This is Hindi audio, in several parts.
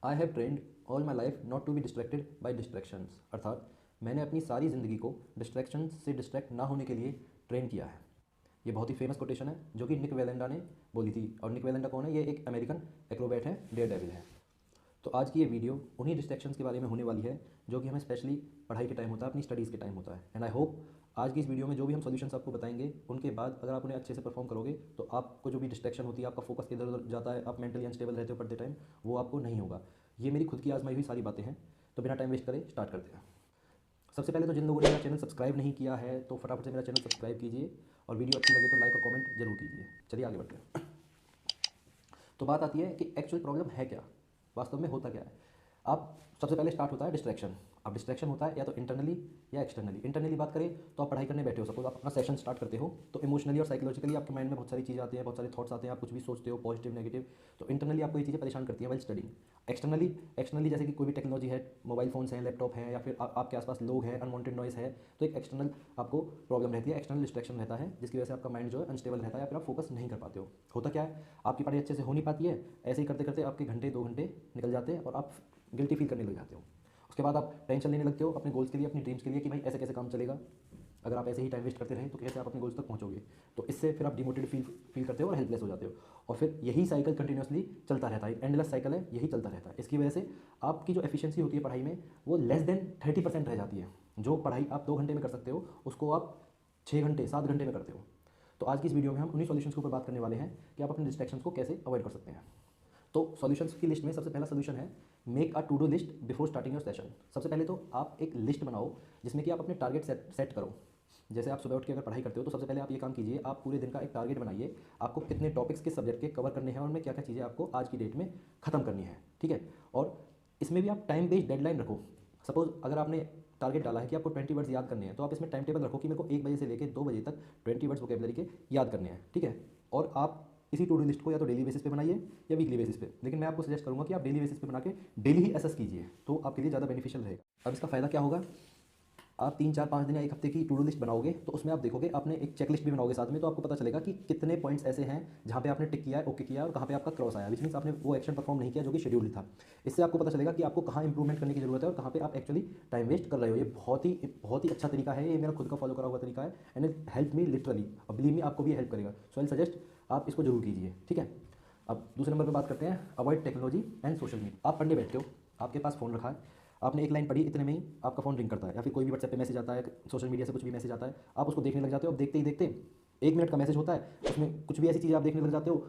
I have trained all my life not to be distracted by distractions. अर्थात मैंने अपनी सारी ज़िंदगी को डिस्ट्रैक्शन से डिस्ट्रैक्ट ना होने के लिए ट्रेन किया है। ये बहुत ही फेमस कोटेशन है जो कि निक वेलेंडा ने बोली थी। और निक वेलेंडा कौन है? ये एक अमेरिकन एक्रोबैट है, डेयर डेविल है। तो आज की ये वीडियो उन्हीं डिस्ट्रैक्शंस के बारे में होने वाली है जो कि हमें स्पेशली पढ़ाई के टाइम होता है, अपनी स्टडीज़ के टाइम होता है। एंड आई होप आज की इस वीडियो में जो भी हम सॉल्यूशंस आपको बताएंगे उनके बाद अगर आप उन्हें अच्छे से परफॉर्म करोगे तो आपको जो भी डिस्ट्रैक्शन होती है, आपका फोकस इधर उधर जाता है, आप मेंटली अनस्टेबल रहते हो पढ़ते टाइम, वो आपको नहीं होगा। ये मेरी खुद की आजमाई हुई सारी बातें हैं। तो बिना टाइम वेस्ट करे स्टार्ट करते हैं। सबसे पहले तो जिन लोगों ने मेरा चैनल सब्सक्राइब नहीं किया है तो फटाफट से मेरा चैनल सब्सक्राइब कीजिए और वीडियो अच्छी लगे तो लाइक और कमेंट जरूर कीजिए। चलिए आगे बढ़ते हैं। तो बात आती है कि एक्चुअल प्रॉब्लम है क्या, वास्तव में होता क्या है। आप सबसे पहले स्टार्ट होता है डिस्ट्रैक्शन। अब डिस्ट्रैक्शन होता है या तो इंटरनली या एक्सटर्नली। इंटरनली बात करें तो आप पढ़ाई करने बैठे हो, सपोज आप अपना सेशन स्टार्ट करते हो तो इमोशनली और साइकोलॉजिकली आपके माइंड में बहुत सारी चीज़ें आती हैं, बहुत सारे थॉट्स आते हैं, आप कुछ भी सोचते हो पॉजिटिव नेगेटिव। तो इंटरनली आपको ये चीज़ें परेशान करती हैं वाइल स्टडिंग। एक्सटर्नली जैसे कि कोई भी टेक्नोलॉजी है, मोबाइल फोन्स हैं, लैपटॉप हैं, या फिर आपके आसपास लोग हैं, अनवांटेड नॉइस है, तो एक एक्सटर्नल आपको प्रॉब्लम रहती है, एक्सटर्नल डिस्ट्रैक्शन रहता है, जिसकी वजह से आपका माइंड जो है अनस्टेबल रहता है या फिर आप फोकस नहीं कर पाते हो। होता क्या है, आपकी पढ़ाई अच्छे से हो नहीं पाती है, ऐसे ही करते करते आपके घंटे 2 घंटे निकल जाते हैं और आप गिल्टी फील करने लग जाते हो। उसके बाद आप टेंशन लेने लगते हो अपने गोल्स के लिए, अपनी ड्रीम्स के लिए कि भाई ऐसे कैसे काम चलेगा, अगर आप ऐसे ही टाइम वेस्ट करते रहे तो कैसे आप अपने गोल्स तक पहुंचोगे। तो इससे फिर आप डिमोटिवेट फील करते हो और हेल्पलेस हो जाते हो। और फिर यही साइकिल कंटिन्यूसली चलता रहता है, एंडलेस साइकिल है, यही चलता रहता है। इसकी वजह से आपकी जो एफिशिएंसी होती है पढ़ाई में वो लेस देन 30% रह जाती है। जो पढ़ाई आप 2 घंटे में कर सकते हो उसको आप 6 घंटे 7 घंटे में करते हो। तो आज की इस वीडियो में हम उन्हीं सॉल्यूशंस के ऊपर बात करने वाले हैं कि आप अपने डिस्ट्रैक्शंस को कैसे अवॉइड कर सकते हैं। तो सॉल्यूशंस की लिस्ट में सबसे पहला सॉल्यूशन है make a to do list before starting your session. सबसे पहले तो आप एक लिस्ट बनाओ जिसमें कि आप अपने टारगेट सेट करो। जैसे आप सुबह उठ के अगर पढ़ाई करते हो तो सबसे पहले आप ये काम कीजिए, आप पूरे दिन का एक टारगेट बनाइए, आपको कितने टॉपिक्स के सब्जेक्ट के कवर करने हैं और उनमें क्या क्या चीज़ें आपको आज की डेट में खत्म करनी है। ठीक है। और इसमें भी आप टाइम बेस्ड डेडलाइन रखो। सपोज अगर आपने टारगेट डाला है कि आपको 20 वर्ड्स याद करने हैं तो आप इसमें टाइम टेबल रखो कि मेरे को 1 बजे से लेकर 2 बजे तक 20 वर्ड्स वोकेबलरी के याद करने हैं। ठीक है। और आप इसी टू डू लिस्ट को या तो डेली बेसिस पे बनाइए या वीकली बेसिस पे, लेकिन मैं आपको सजेस्ट करूंगा कि आप डेली बेसिस पे बना के डेली ही एसेस कीजिए, तो आपके लिए ज़्यादा बेनिफिशियल रहेगा। अब इसका फ़ायदा क्या होगा, आप 3 4 5 दिन या एक हफ्ते की टू डू लिस्ट बनाओगे तो उसमें आप देखोगे, आपने एक चेक लिस्ट भी बनाओगे साथ में, तो आपको पता चलेगा कि कितने पॉइंट्स ऐसे हैं जहाँ पे आपने टिक किया है, ओके किया है, और कहाँ पे आपका क्रॉस आया, विच मीन्स आपने वो एक्शन परफॉर्म नहीं किया जो कि शेड्यूल था। इससे आपको पता चलेगा कि आपको कहाँ इंप्रूवमेंट करने की जरूरत है और कहाँ पे आप एक्चुअली टाइम वेस्ट कर रहे हो। ये बहुत ही अच्छा तरीका है, ये मेरा खुद का फॉलो करा हुआ तरीका है and it help me literally. और बिलीव मी आपको भी हेल्प करेगा। सो आई सजेस्ट आप इसको जरूर कीजिए। ठीक है। अब दूसरे नंबर पर बात करते हैं avoid technology and social media. आप पढ़ने बैठते हो, आपके पास फ़ोन रखा है, आपने एक लाइन पढ़ी, इतने में ही आपका फ़ोन रिंग करता है या फिर कोई भी व्हाट्सएप पे मैसेज आता है, सोशल मीडिया से कुछ भी मैसेज आता है, आप उसको देखने लग जाते हो। अब देखते ही देखते 1 मिनट का मैसेज होता है, उसमें कुछ भी ऐसी चीज़ें आप देखने लग जाते हो,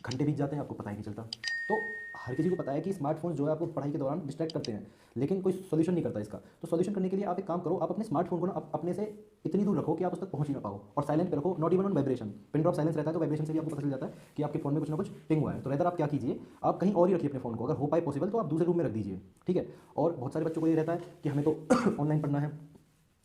घंटे बीत जाते हैं, आपको पता ही नहीं चलता। तो हर किसी को पता है कि स्मार्टफोन जो है आपको पढ़ाई के दौरान डिस्ट्रैक्ट करते हैं, लेकिन कोई सोल्यूशन नहीं करता इसका। तो सोल्यूशन करने के लिए आप एक काम करो, आप अपने स्मार्टफोन को ना अपने से इतनी दूर रखो कि आप उस तक पहुंच ही ना पाओ, और साइलेंट पे रखो, not even on vibration. Pin drop silence रहता है तो वाइब्रेशन से भी आपको पता चल जाता है कि आपके फोन में कुछ ना कुछ पिंग हुआ है। तो रेदर आप क्या कीजिए, आप कहीं और ही रखिए अपने फोन को, अगर हो पाए पॉसिबल तो आप दूसरे रूम में रख दीजिए। ठीक है। और बहुत सारे बच्चों को ये रहता है कि हमें तो ऑनलाइन पढ़ना है,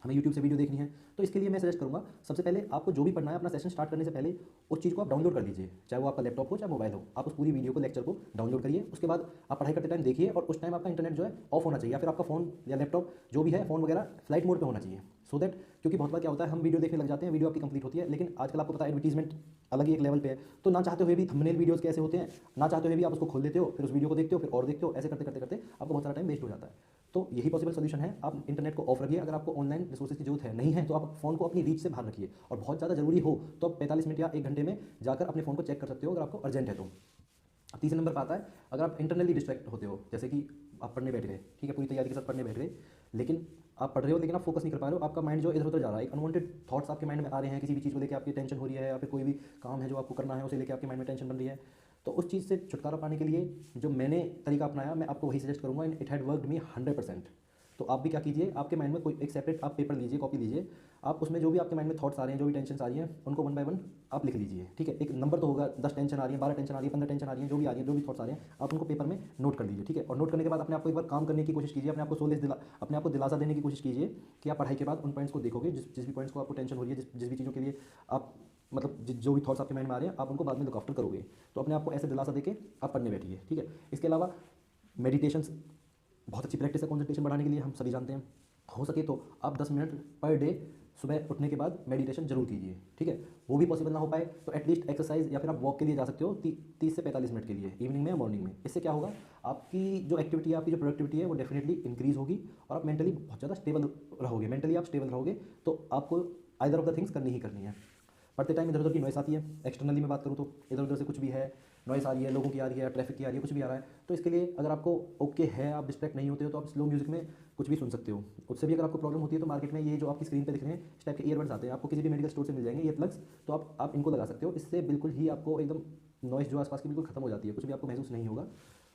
हमें यूट्यूब से वीडियो देखनी है, तो इसके लिए मैं सजेस्ट करूंगा सबसे पहले आपको जो भी पढ़ना है अपना सेशन स्टार्ट करने से पहले उस चीज़ को आप डाउनलोड कर लीजिए, चाहे वो आपका लैपटॉप हो चाहे मोबाइल हो। आप उस पूरी वीडियो को, लेक्चर को डाउनलोड करिए, उसके बाद आप पढ़ाई करते टाइम देखिए, और उस टाइम आपका इंटरनेट जो है ऑफ होना चाहिए, या फिर आपका फोन या लैपटॉप जो भी है, फोन वगैरह फ्लाइट मोड पर होना चाहिए। सो दैट, क्योंकि बहुत बार क्या होता है, हम वीडियो देखने लग जाते हैं, वीडियो आपकी कंप्लीट होती है, लेकिन आजकल आपको पता है एडवर्टीजमेंट अलग ही एक लेवल पे है, तो ना चाहते हुए भी थंबनेल वीडियोस कैसे होते हैं, ना चाहते हुए भी आप उसको खोल देते हो, फिर उस वीडियो को देखते हो, फिर और देखते हो, ऐसे करते करते करते आपको बहुत सारा टाइम वेस्ट हो जाता है। तो यही पॉसिबल सोल्यूशन है, आप इंटरनेट को ऑफ रखिए। अगर आपको ऑनलाइन रिसोर्सेज की जरूरत है, नहीं है तो आप फोन को अपनी रीच से बाहर रखिए, और बहुत ज़्यादा जरूरी हो तो आप 45 मिनट या 1 घंटे में जाकर अपने फोन को चेक कर सकते हो अगर आपको अर्जेंट है तो। अब तीसरे नंबर पर आता है, अगर आप इंटरनली डिस्ट्रैक्ट होते हो, जैसे कि आप पढ़ने बैठ गए, ठीक है, पूरी तैयारी के साथ पढ़ने बैठ गए, लेकिन आप पढ़ रहे हो लेकिन आप फोकस नहीं कर पा रहे हो, आपका माइंड जो इधर उधर जा रहा है, एक अनवांटेड थॉट्स आपके माइंड में आ रहे हैं, किसी भी चीज़ को लेकर आपकी टेंशन हो रही है, या फिर कोई भी काम है जो आपको करना है उसे लेकर आपके माइंड में टेंशन बन रही है, तो उस चीज़ से छुटकारा पाने के लिए जो मैंने तरीका अपनाया, मैं आपको वही सजेस्ट करूंगा, इट हैड वर्कड मी 100%। तो आप भी क्या कीजिए, आपके माइंड में कोई एक सेपरेट आप पेपर लीजिए, कॉपी लीजिए, आप उसमें जो भी आपके माइंड में थॉट्स आ रहे हैं, जो भी टेंशन आ रही हैं, उनको 1 बाय 1 आप लिख लीजिए। ठीक है। एक नंबर तो होगा, 10 टेंशन आ रही है, 12 टेंशन आ रही है, 15 टेंशन आ रही है, जो भी आ रही है, जो भी थॉट्स आ रहे हैं, आप उनको पेपर में नोट कर लीजिए। ठीक है। और नोट करने के बाद अपने आपको एक बार काम करने की कोशिश कीजिए, अपने आपको दिलासा देने की कोशिश कीजिए कि आप पढ़ाई के बाद उन पॉइंट्स को देखोगे, जिस भी पॉइंट्स को आपको टेंशन हो रही है, जिस भी चीज़ों के लिए आप मतलब जो भी थॉट्स आपके माइंड में आ रहे हैं, आप उनको बाद में लुक आफ्टर करोगे। तो अपने आपको ऐसे दिलासा देके आप पढ़ने बैठिए। ठीक है। इसके अलावा मेडिटेशंस बहुत अच्छी प्रैक्टिस है कंसंट्रेशन बढ़ाने के लिए, हम सभी जानते हैं। हो सके तो आप 10 मिनट पर डे सुबह उठने के बाद मेडिटेशन जरूर कीजिए, ठीक है। वो भी पॉसिबल ना हो पाए तो एटलीस्ट एक्सरसाइज या फिर आप वॉक के लिए जा सकते हो 30 से 45 मिनट के लिए, इवनिंग में या मॉर्निंग में। इससे क्या होगा, आपकी जो एक्टिविटी है, आपकी जो प्रोडक्टिविटी है वो डेफिनेटली इंक्रीज होगी और आप मेंटली बहुत ज़्यादा स्टेबल रहोगे। मेंटली आप स्टेबल रहोगे तो आपको आइदर ऑफ द थिंग्स करनी ही करनी है। पढ़ते टाइम इधर उधर की नॉइस आती है, एक्सटर्नली मैं बात करूँ तो इधर उधर से कुछ भी है, नॉइस आ रही है, लोगों की आ रही है, ट्रैफिक की आ रही है, कुछ भी आ रहा है, तो इसके लिए अगर आपको ओके है, आप डिस्ट्रैक्ट नहीं होते हो, तो आप स्लो म्यूजिक में कुछ भी सुन सकते हो। उससे भी अगर आपको प्रॉब्लम होती है तो मार्केट में ये जो आपकी स्क्रीन पे दिख रहे हैं इस टाइप के ईयरबड्स आते हैं, आपको किसी भी मेडिकल स्टोर से मिल जाएंगे ये प्लग्स, तो आप इनको लगा सकते हो। इससे बिल्कुल ही आपको एकदम नॉइस जो आसपास की बिल्कुल खत्म हो जाती है, कुछ भी आपको महसूस नहीं होगा।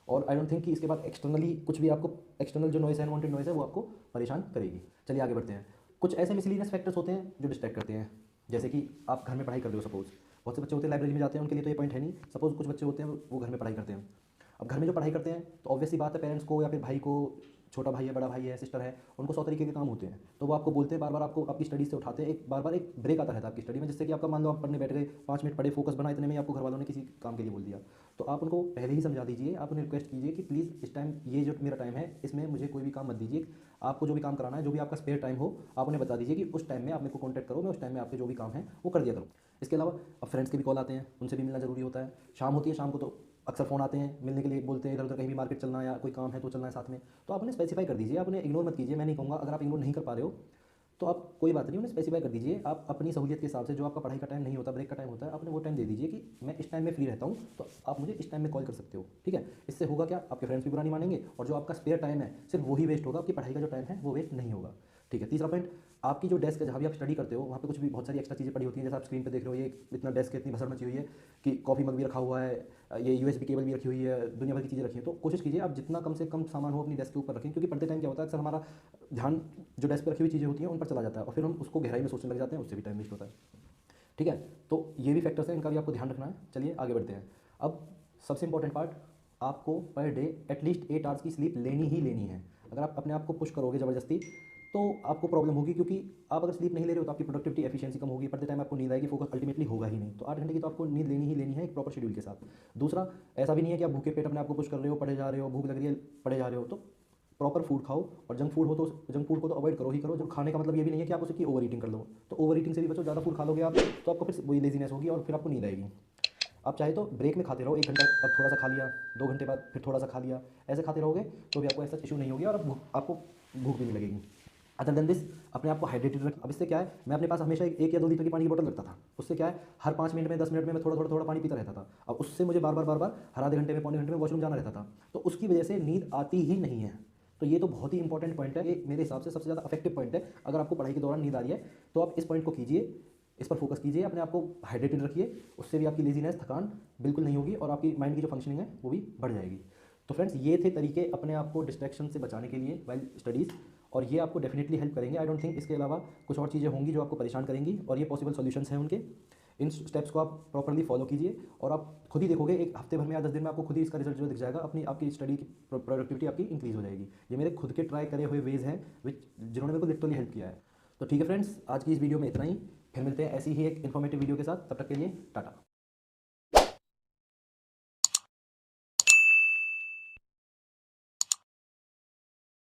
और आई डोंट थिंक कि इसके बाद एक्सटर्नली कुछ भी आपको, एक्सटर्नल जो नॉइस है, अनवांटेड नॉइस है, वो आपको परेशान करेगी। चलिए आगे बढ़ते हैं। कुछ ऐसे मिसलीनियस फैक्टर्स होते हैं जो डिस्ट्रैक्ट करते हैं, जैसे कि आप घर में पढ़ाई कर रहे हो, सपोज बहुत से बच्चे होते हैं लाइब्रेरी में जाते हैं, उनके लिए तो ये पॉइंट है नहीं। सपोज कुछ बच्चे होते हैं वो घर में पढ़ाई करते हैं। अब घर में जो पढ़ाई करते हैं तो ऑब्वियसली बात है, पेरेंट्स को या फिर भाई को, छोटा भाई है, बड़ा भाई है, सिस्टर है, उनको 100 तरीके के काम होते हैं, तो वो आपको बोलते हैं, बार बार आपको आपकी स्टडीज से उठाते हैं, बार बार एक ब्रेक आता रहता है आपकी स्टडी में, जिससे कि आपका मान लो आप पढ़ने बैठ गए, 5 मिनट पढ़े, फोकस बना, इतने में आपको घर वालों ने किसी काम के लिए बोल दिया। तो आप उनको पहले ही समझा दीजिए, आप उन्हें रिक्वेस्ट कीजिए कि प्लीज़ इस टाइम, ये जो मेरा टाइम है, इसमें मुझे कोई भी काम मत दीजिए। आपको जो भी काम कराना है, जो भी आपका स्पेयर टाइम हो, आप उन्हें बता दीजिए कि उस टाइम में आप मेरे को कॉन्टैक्ट करो, मैं उस टाइम में आपके जो भी काम है वो कर दिया करूँ। इसके अलावा अब फ्रेंड्स के भी कॉल आते हैं, उनसे भी मिलना ज़रूरी होता है। शाम होती है, शाम को तो अक्सर फ़ोन आते हैं, मिलने के लिए बोलते हैं, इधर उधर कहीं भी मार्केट चलना है या कोई काम है तो चलना है साथ में, तो आप उन्हें स्पेसिफाई कर दीजिए, आप उन्हें इग्नोर मत कीजिए। मैं नहीं कहूँगा, अगर आप इग्नोर नहीं कर पा रहे हो तो आप कोई बात नहीं, उन्हें स्पेसिफाई कर दीजिए। आप अपनी सहूलियत के हिसाब से, जो आपका पढ़ाई का टाइम नहीं होता, ब्रेक का टाइम होता है, आपने वो टाइम दे दीजिए कि मैं इस टाइम में फ्री रहता हूँ, तो आप मुझे इस टाइम में कॉल कर सकते हो, ठीक है। इससे होगा क्या, आपके फ्रेंड्स भी बुरा नहीं मानेंगे और जो आपका स्पेयर टाइम है सिर्फ वही वेस्ट होगा, आपकी पढ़ाई का जो टाइम है वो वेस्ट नहीं होगा, ठीक है। तीसरा पॉइंट, आपकी जो डेस्क है, जहाँ भी आप स्टडी करते हो, वहाँ पे कुछ भी बहुत सारी एक्स्ट्रा चीज़ें पड़ी होती हैं, जैसे आप स्क्रीन पे देख रहे हो, ये इतना डेस्क है, इतनी भसड़ मची हुई है कि कॉफ़ी मग भी रखा हुआ है, ये USB केबल भी रखी हुई है, दुनिया भर की चीज़ें रखी हैं। तो कोशिश कीजिए आप जितना कम से कम सामान हो अपनी डेस्क के ऊपर रखें, क्योंकि पढ़ते टाइम क्या होता है, अक्सर हमारा ध्यान जो डेस्क पर रखी हुई चीज़ें होती हैं उन पर चला जाता है और फिर हम उसको गहराई में सोचने लग जाते हैं, उससे भी टाइम वेस्ट होता है, ठीक है। तो ये भी फैक्टर्स हैं, इनका भी आपको ध्यान रखना है। चलिए आगे बढ़ते हैं। अब सबसे इंपॉर्टेंट पार्ट, आपको पर डे एटलीस्ट 8 आवर्स की स्लीप लेनी ही लेनी है। अगर आप अपने आप को पुश करोगे ज़बरदस्ती तो आपको प्रॉब्लम होगी, क्योंकि आप अगर स्लीप नहीं ले रहे हो तो आपकी प्रोडक्टिविटी, एफिशिएंसी कम होगी, पढ़ते टाइम आपको नींद आएगी, फोकस अल्टीमेटली होगा ही नहीं। तो 8 घंटे की तो आपको नींद लेनी ही लेनी है एक प्रॉपर शेड्यूल के साथ। दूसरा, ऐसा भी नहीं है कि आप भूखे पेट अपने आप को पुश कर रहे हो, पढ़े जा रहे हो, भूख लग रही है, पढ़े जा रहे हो, तो प्रॉपर फूड खाओ। और जंक फूड हो तो जंक फूड को तो अवॉइड करो ही करो। जब खाने का मतलब ये भी नहीं है कि आप उसकी ओवर ईटिंग कर लो, तो ओवर ईटिंग से भी बचो। ज़्यादा फूड खा लोगे आप तो आपको फिर वही लेजीनेस होगी और फिर आपको नींद आएगी। आप चाहे तो ब्रेक में खाते रहो, 1 घंटा अब थोड़ा सा खा लिया, 2 घंटे बाद फिर थोड़ा सा खा लिया, ऐसे खाते रहोगे तो भी आपको ऐसा इशू नहीं होगी और आपको भूख भी नहीं लगेगी। अदर देन दिस, अपने आप को हाइड्रेटेड रखें। अब इससे क्या है, मैं अपने पास हमेशा 1 या 2 लीटर की पानी की बोतल रखता था। उससे क्या है, हर 5 मिनट में, 10 मिनट में मैं थोड़ा पानी पीता रहता था। अब उससे मुझे बार बार हर आधे घंटे में, पौने घंटे में वॉशरूम जाना रहता था, तो उसकी वजह से नींद आती ही नहीं है। तो ये तो बहुत ही इंपॉर्टेंट पॉइंट है, ये मेरे हिसाब से सबसे ज़्यादा इफेक्टिव पॉइंट है। अगर आपको पढ़ाई के दौरान नींद आ रही है तो आप इस पॉइंट को कीजिए, इस पर फोकस कीजिए, अपने आप को हाइड्रेटेड रखिए। उससे भी आपकी लेजीनेस, थकान बिल्कुल नहीं होगी और आपकी माइंड की जो फंक्शनिंग है वो भी बढ़ जाएगी। तो फ्रेंड्स, ये थे तरीके अपने आप को डिस्ट्रैक्शन से बचाने के लिए वाइल स्टडीज़, और ये आपको डेफिनेटली हेल्प करेंगे। आई डोंट थिंक इसके अलावा कुछ और चीज़ें होंगी जो आपको परेशान करेंगी, और ये पॉसिबल सॉल्यूशंस हैं उनके। इन स्टेप्स को आप प्रॉपर्ली फॉलो कीजिए और आप खुद ही देखोगे, एक हफ्ते भर में या 10 दिन में आपको खुद ही इसका रिजल्ट जो दिख जाएगा। आपकी स्टडी की प्रोडक्टिविटी आपकी इंक्रीज़ हो जाएगी। ये मेरे खुद के ट्राई करे हुए वेज हैं जिन्होंने मेरे को लिटरली हेल्प किया है। तो ठीक है फ्रेंड्स, आज की इस वीडियो में इतना ही। फिर मिलते हैं ऐसी ही एक इन्फॉर्मेटिव वीडियो के साथ। तब तक के लिए टाटा।